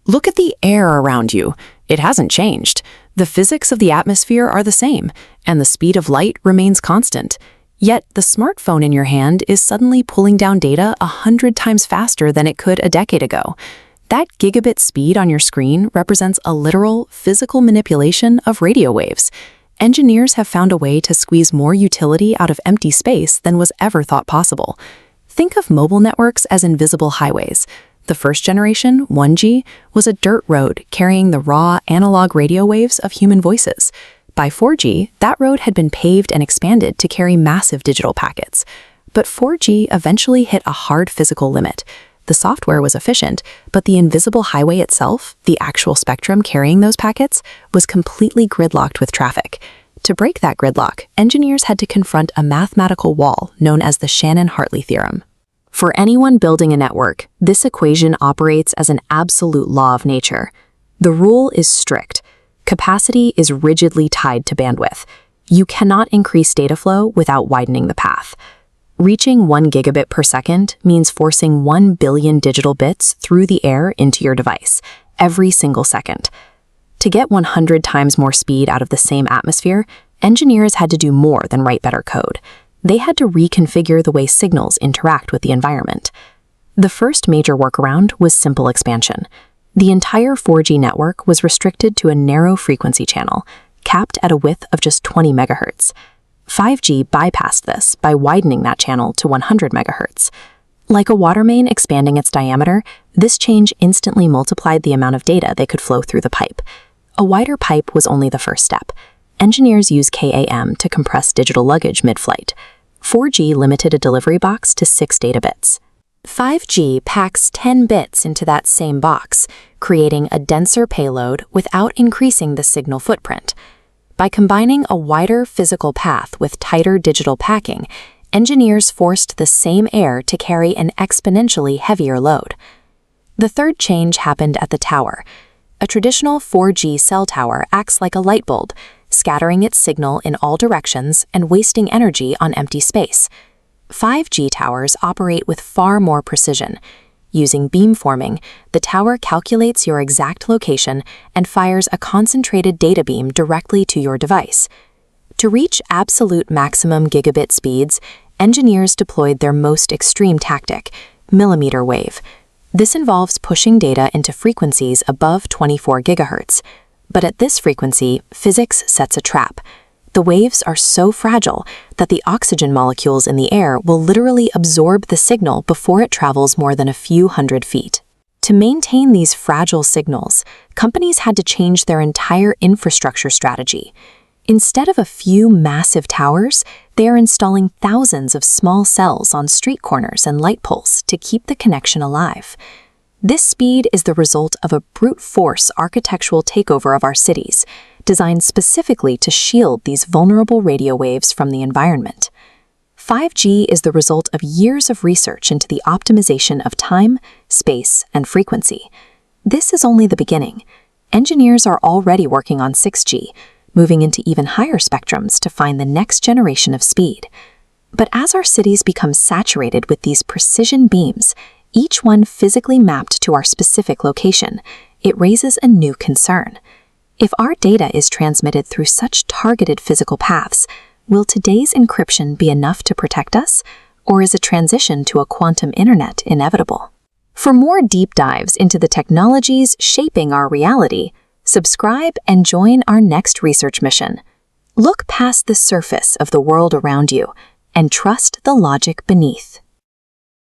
Look at the air around you. It hasn't changed. The physics of the atmosphere are the same, and the speed of light remains constant. Yet the smartphone in your hand is suddenly pulling down data 100 times faster than it could a decade ago. That gigabit speed on your screen represents a literal, physical manipulation of radio waves. Engineers have found a way to squeeze more utility out of empty space than was ever thought possible. Think of mobile networks as invisible highways. The first generation, 1G, was a dirt road carrying the raw, analog radio waves of human voices. By 4G, that road had been paved and expanded to carry massive digital packets. But 4G eventually hit a hard physical limit. The software was efficient, but the invisible highway itself, the actual spectrum carrying those packets, was completely gridlocked with traffic. To break that gridlock, engineers had to confront a mathematical wall known as the Shannon-Hartley theorem. For anyone building a network, this equation operates as an absolute law of nature. The rule is strict. Capacity is rigidly tied to bandwidth. You cannot increase data flow without widening the path. Reaching 1 gigabit per second means forcing 1 billion digital bits through the air into your device, every single second. To get 100 times more speed out of the same atmosphere, engineers had to do more than write better code. They had to reconfigure the way signals interact with the environment. The first major workaround was simple expansion. The entire 4G network was restricted to a narrow frequency channel, capped at a width of just 20 megahertz. 5G bypassed this by widening that channel to 100 megahertz. Like a water main expanding its diameter, this change instantly multiplied the amount of data that could flow through the pipe. A wider pipe was only the first step. Engineers use KAM to compress digital luggage mid-flight. 4G limited a delivery box to 6 data bits. 5G packs 10 bits into that same box, creating a denser payload without increasing the signal footprint. By combining a wider physical path with tighter digital packing, engineers forced the same air to carry an exponentially heavier load. The third change happened at the tower. A traditional 4G cell tower acts like a light bulb, scattering its signal in all directions and wasting energy on empty space. 5G towers operate with far more precision. Using beamforming, the tower calculates your exact location and fires a concentrated data beam directly to your device. To reach absolute maximum gigabit speeds, engineers deployed their most extreme tactic, millimeter wave. This involves pushing data into frequencies above 24 gigahertz. But at this frequency, physics sets a trap. The waves are so fragile that the oxygen molecules in the air will literally absorb the signal before it travels more than a few hundred feet. To maintain these fragile signals, companies had to change their entire infrastructure strategy. Instead of a few massive towers, they are installing thousands of small cells on street corners and light poles to keep the connection alive. This speed is the result of a brute force architectural takeover of our cities, designed specifically to shield these vulnerable radio waves from the environment. 5G is the result of years of research into the optimization of time, space, and frequency. This is only the beginning. Engineers are already working on 6G, moving into even higher spectrums to find the next generation of speed. But as our cities become saturated with these precision beams, each one physically mapped to our specific location, it raises a new concern. If our data is transmitted through such targeted physical paths, will today's encryption be enough to protect us, or is a transition to a quantum internet inevitable? For more deep dives into the technologies shaping our reality, subscribe and join our next research mission. Look past the surface of the world around you and trust the logic beneath.